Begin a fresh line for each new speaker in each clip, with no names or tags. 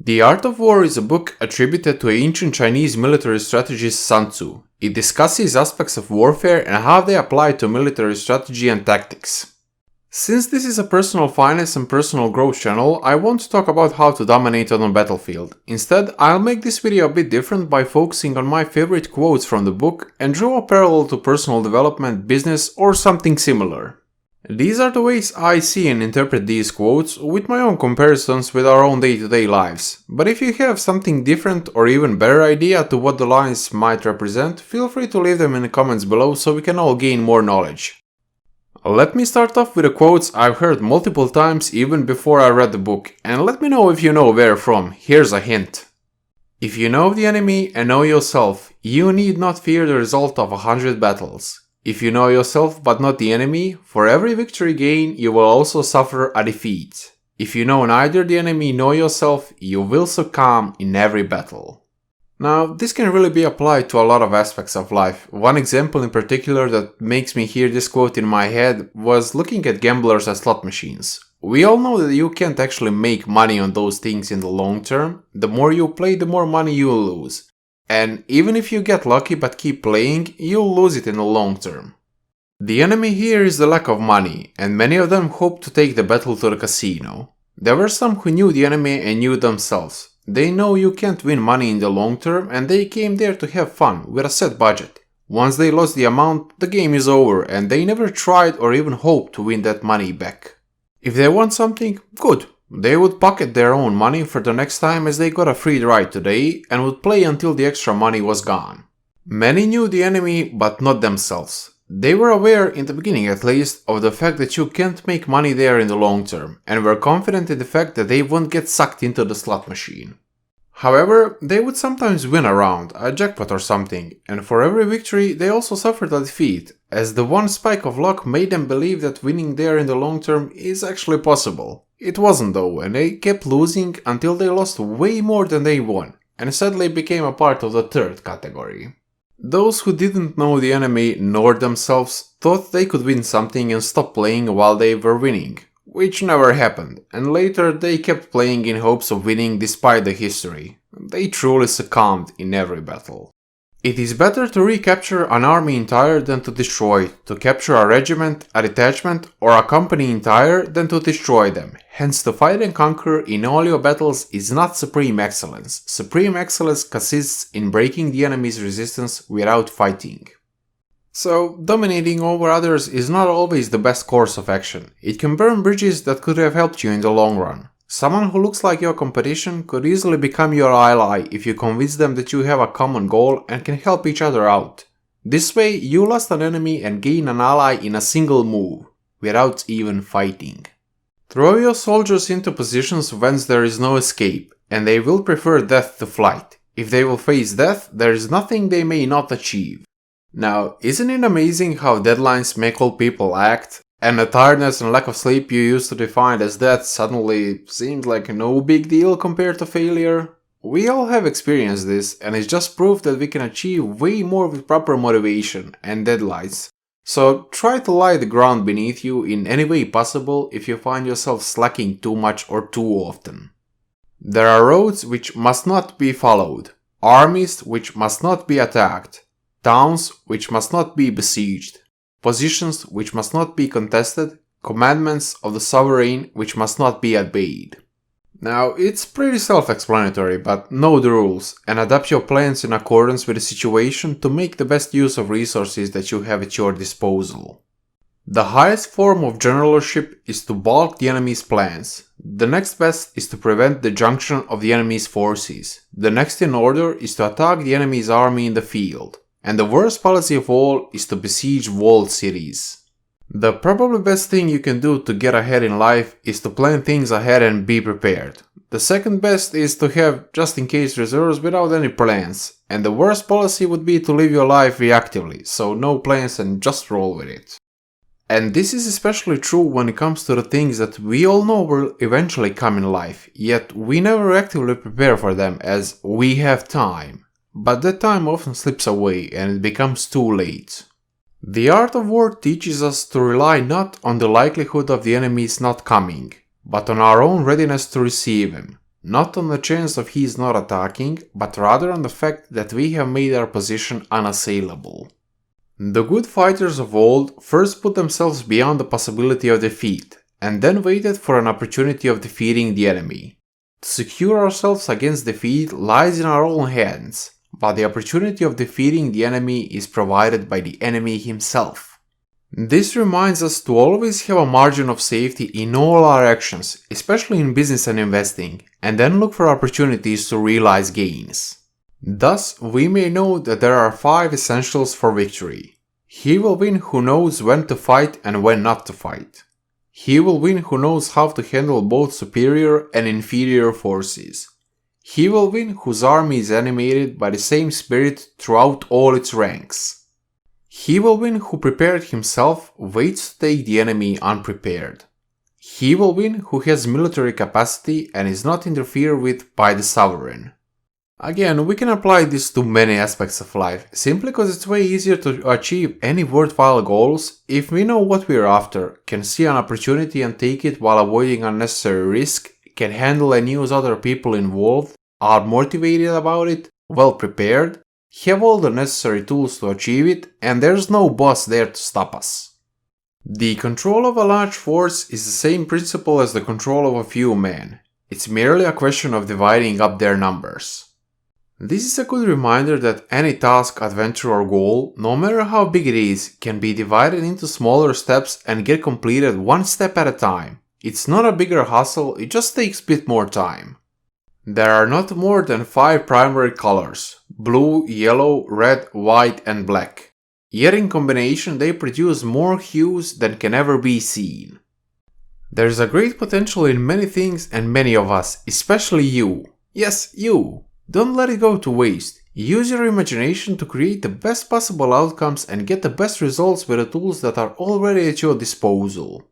The Art of War is a book attributed to ancient Chinese military strategist Sun Tzu. It discusses aspects of warfare and how they apply to military strategy and tactics. Since this is a personal finance and personal growth channel, I want to talk about how to dominate on a battlefield. Instead, I'll make this video a bit different by focusing on my favorite quotes from the book and draw a parallel to personal development, business, or something similar. These are the ways I see and interpret these quotes, with my own comparisons with our own day-to-day lives. But if you have something different or even better idea to what the lines might represent, feel free to leave them in the comments below so we can all gain more knowledge. Let me start off with the quotes I've heard multiple times even before I read the book, and let me know if you know where from. Here's a hint. If you know the enemy and know yourself, you need not fear the result of 100 battles. If you know yourself but not the enemy, for every victory gained you will also suffer a defeat. If you know neither the enemy nor yourself, you will succumb in every battle. Now, this can really be applied to a lot of aspects of life. One example in particular that makes me hear this quote in my head was looking at gamblers as slot machines. We all know that you can't actually make money on those things in the long term. The more you play, the more money you'll lose. And even if you get lucky but keep playing, you'll lose it in the long term. The enemy here is the lack of money, and many of them hope to take the battle to the casino. There were some who knew the enemy and knew themselves. They know you can't win money in the long term, and they came there to have fun with a set budget. Once they lost the amount, the game is over, and they never tried or even hoped to win that money back. If they want something, good. They would pocket their own money for the next time as they got a free ride today and would play until the extra money was gone. Many knew the enemy but not themselves. They were aware, in the beginning at least, of the fact that you can't make money there in the long term and were confident in the fact that they won't get sucked into the slot machine. However, they would sometimes win a round, a jackpot or something, and for every victory they also suffered a defeat, as the one spike of luck made them believe that winning there in the long term is actually possible. It wasn't though, and they kept losing until they lost way more than they won, and sadly became a part of the third category. Those who didn't know the enemy nor themselves thought they could win something and stop playing while they were winning, which never happened, and later they kept playing in hopes of winning despite the history. They truly succumbed in every battle. It is better to recapture an army entire than to destroy it, to capture a regiment, a detachment, or a company entire than to destroy them. Hence, to fight and conquer in all your battles is not supreme excellence. Supreme excellence consists in breaking the enemy's resistance without fighting. So, dominating over others is not always the best course of action. It can burn bridges that could have helped you in the long run. Someone who looks like your competition could easily become your ally if you convince them that you have a common goal and can help each other out. This way, you lost an enemy and gain an ally in a single move, without even fighting. Throw your soldiers into positions whence there is no escape, and they will prefer death to flight. If they will face death, there is nothing they may not achieve. Now, isn't it amazing how deadlines make all people act? And the tiredness and lack of sleep you used to define as death suddenly seems like no big deal compared to failure? We all have experienced this, and it's just proof that we can achieve way more with proper motivation and deadlines. So try to lie the ground beneath you in any way possible if you find yourself slacking too much or too often. There are roads which must not be followed, armies which must not be attacked, towns which must not be besieged, positions which must not be contested, commandments of the sovereign which must not be obeyed. Now, it's pretty self-explanatory, but know the rules and adapt your plans in accordance with the situation to make the best use of resources that you have at your disposal. The highest form of generalship is to balk the enemy's plans. The next best is to prevent the junction of the enemy's forces. The next in order is to attack the enemy's army in the field. And the worst policy of all is to besiege walled cities. The probably best thing you can do to get ahead in life is to plan things ahead and be prepared. The second best is to have just-in-case reserves without any plans. And the worst policy would be to live your life reactively, so no plans and just roll with it. And this is especially true when it comes to the things that we all know will eventually come in life, yet we never actively prepare for them as we have time. But that time often slips away and it becomes too late. The art of war teaches us to rely not on the likelihood of the enemies not coming, but on our own readiness to receive him. not on the chance of he is not attacking, but rather on the fact that we have made our position unassailable. The good fighters of old first put themselves beyond the possibility of defeat, and then waited for an opportunity of defeating the enemy. To secure ourselves against defeat lies in our own hands, but the opportunity of defeating the enemy is provided by the enemy himself. This reminds us to always have a margin of safety in all our actions, especially in business and investing, and then look for opportunities to realize gains. Thus, we may know that there are 5 essentials for victory. He will win who knows when to fight and when not to fight. He will win who knows how to handle both superior and inferior forces. He will win whose army is animated by the same spirit throughout all its ranks. He will win who prepared himself, waits to take the enemy unprepared. He will win who has military capacity and is not interfered with by the sovereign. Again, we can apply this to many aspects of life, simply because it's way easier to achieve any worthwhile goals if we know what we're after, can see an opportunity and take it while avoiding unnecessary risk, can handle and use other people involved, are motivated about it, well prepared, have all the necessary tools to achieve it, and there's no boss there to stop us. The control of a large force is the same principle as the control of a few men. It's merely a question of dividing up their numbers. This is a good reminder that any task, adventure or goal, no matter how big it is, can be divided into smaller steps and get completed one step at a time. It's not a bigger hustle, it just takes a bit more time. There are not more than 5 primary colors: blue, yellow, red, white and black. Yet in combination they produce more hues than can ever be seen. There is a great potential in many things and many of us, especially you. Yes, you. Don't let it go to waste. Use your imagination to create the best possible outcomes and get the best results with the tools that are already at your disposal.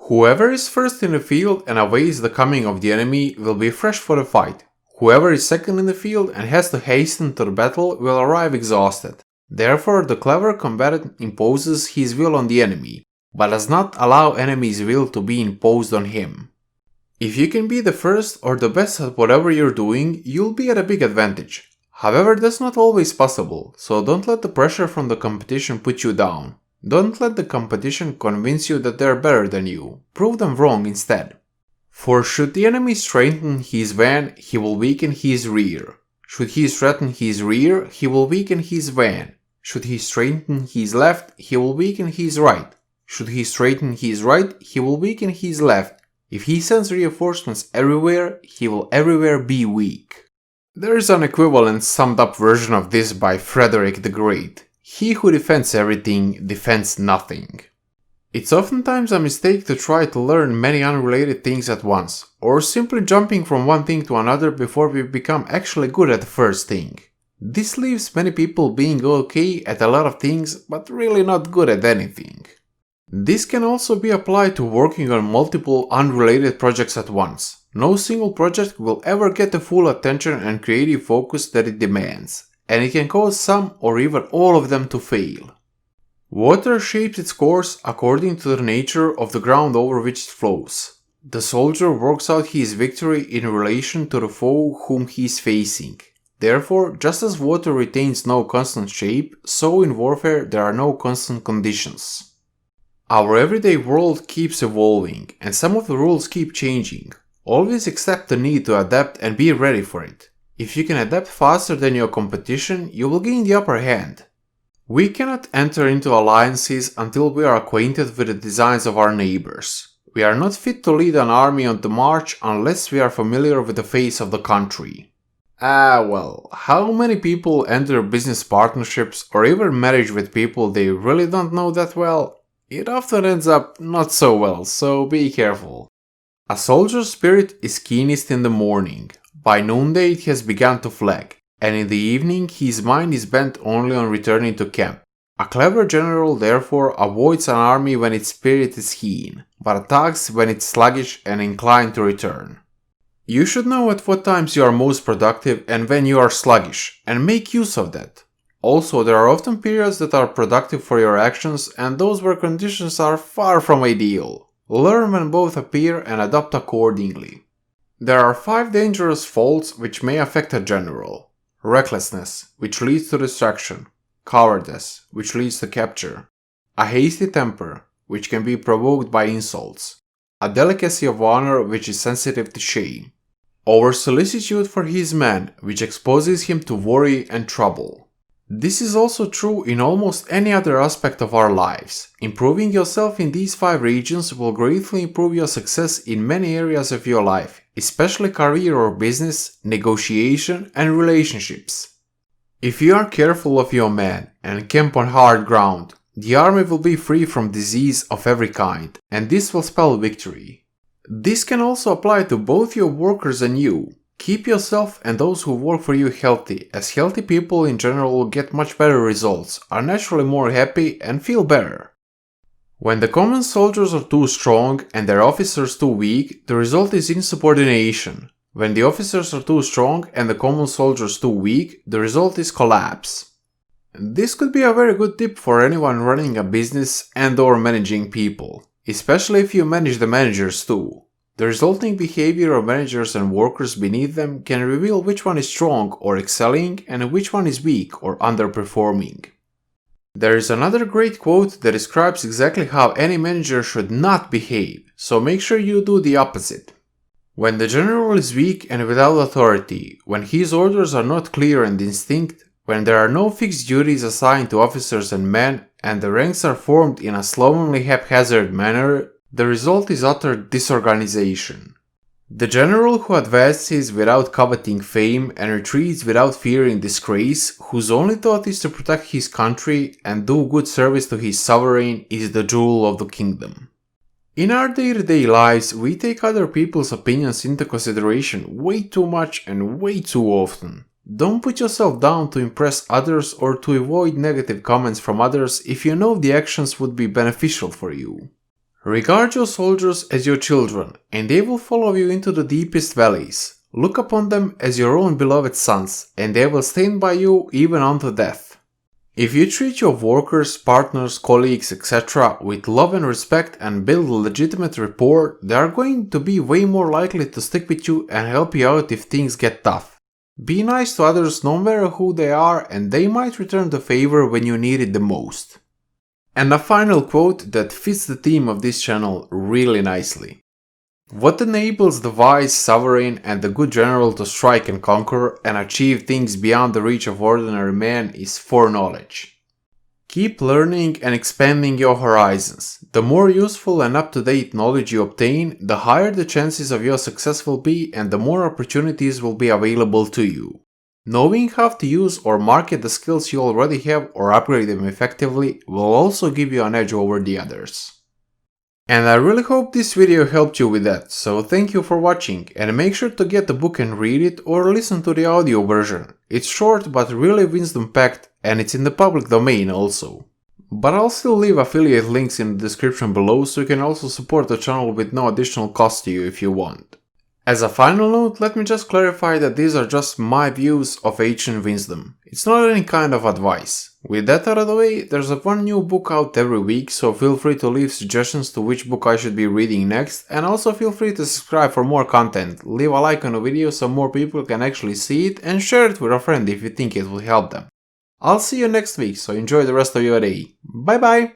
Whoever is first in the field and awaits the coming of the enemy will be fresh for the fight. Whoever is second in the field and has to hasten to the battle will arrive exhausted. Therefore, the clever combatant imposes his will on the enemy, but does not allow enemy's will to be imposed on him. If you can be the first or the best at whatever you're doing, you'll be at a big advantage. However, that's not always possible, so don't let the pressure from the competition put you down. Don't let the competition convince you that they're better than you. Prove them wrong instead. For should the enemy strengthen his van, he will weaken his rear. Should he strengthen his rear, he will weaken his van. Should he strengthen his left, he will weaken his right. Should he strengthen his right, he will weaken his left. If he sends reinforcements everywhere, he will everywhere be weak. There is an equivalent summed up version of this by Frederick the Great. He who defends everything defends nothing. It's oftentimes a mistake to try to learn many unrelated things at once, or simply jumping from one thing to another before we become actually good at the first thing. This leaves many people being okay at a lot of things, but really not good at anything. This can also be applied to working on multiple unrelated projects at once. No single project will ever get the full attention and creative focus that it demands, and it can cause some or even all of them to fail. Water shapes its course according to the nature of the ground over which it flows. The soldier works out his victory in relation to the foe whom he is facing. Therefore, just as water retains no constant shape, so in warfare there are no constant conditions. Our everyday world keeps evolving, and some of the rules keep changing. Always accept the need to adapt and be ready for it. If you can adapt faster than your competition, you will gain the upper hand. We cannot enter into alliances until we are acquainted with the designs of our neighbors. We are not fit to lead an army on the march unless we are familiar with the face of the country. Well, how many people enter business partnerships or even marriage with people they really don't know that well? It often ends up not so well, so be careful. A soldier's spirit is keenest in the morning. By noonday it has begun to flag, and in the evening his mind is bent only on returning to camp. A clever general therefore avoids an army when its spirit is keen, but attacks when it's sluggish and inclined to return. You should know at what times you are most productive and when you are sluggish, and make use of that. Also, there are often periods that are productive for your actions and those where conditions are far from ideal. Learn when both appear and adapt accordingly. There are 5 dangerous faults which may affect a general. Recklessness, which leads to distraction. Cowardice, which leads to capture. A hasty temper, which can be provoked by insults. A delicacy of honor, which is sensitive to shame. Over-solicitude for his men, which exposes him to worry and trouble. This is also true in almost any other aspect of our lives. Improving yourself in these 5 regions will greatly improve your success in many areas of your life, especially career or business, negotiation, and relationships. If you are careful of your men and camp on hard ground, the army will be free from disease of every kind, and this will spell victory. This can also apply to both your workers and you. Keep yourself and those who work for you healthy, as healthy people in general will get much better results, are naturally more happy, and feel better. When the common soldiers are too strong and their officers too weak, the result is insubordination. When the officers are too strong and the common soldiers too weak, the result is collapse. This could be a very good tip for anyone running a business and/or managing people, especially if you manage the managers too. The resulting behavior of managers and workers beneath them can reveal which one is strong or excelling and which one is weak or underperforming. There is another great quote that describes exactly how any manager should not behave, so make sure you do the opposite. When the general is weak and without authority, when his orders are not clear and distinct, when there are no fixed duties assigned to officers and men, and the ranks are formed in a slovenly haphazard manner, the result is utter disorganization. The general who advances without coveting fame and retreats without fearing disgrace, whose only thought is to protect his country and do good service to his sovereign, is the jewel of the kingdom. In our day-to-day lives, we take other people's opinions into consideration way too much and way too often. Don't put yourself down to impress others or to avoid negative comments from others if you know the actions would be beneficial for you. Regard your soldiers as your children, and they will follow you into the deepest valleys. Look upon them as your own beloved sons, and they will stand by you even unto death. If you treat your workers, partners, colleagues, etc. with love and respect and build a legitimate rapport, they are going to be way more likely to stick with you and help you out if things get tough. Be nice to others no matter who they are, and they might return the favor when you need it the most. And a final quote that fits the theme of this channel really nicely. What enables the wise sovereign and the good general to strike and conquer and achieve things beyond the reach of ordinary man is foreknowledge. Keep learning and expanding your horizons. The more useful and up-to-date knowledge you obtain, the higher the chances of your success will be and the more opportunities will be available to you. Knowing how to use or market the skills you already have or upgrade them effectively will also give you an edge over the others. And I really hope this video helped you with that, so thank you for watching, and make sure to get the book and read it or listen to the audio version. It's short but really wisdom-packed, and it's in the public domain also. But I'll still leave affiliate links in the description below, so you can also support the channel with no additional cost to you if you want. As a final note, let me just clarify that these are just my views of ancient wisdom. It's not any kind of advice. With that out of the way, there's one new book out every week, so feel free to leave suggestions to which book I should be reading next, and also feel free to subscribe for more content, leave a like on the video so more people can actually see it, and share it with a friend if you think it will help them. I'll see you next week, so enjoy the rest of your day. Bye bye!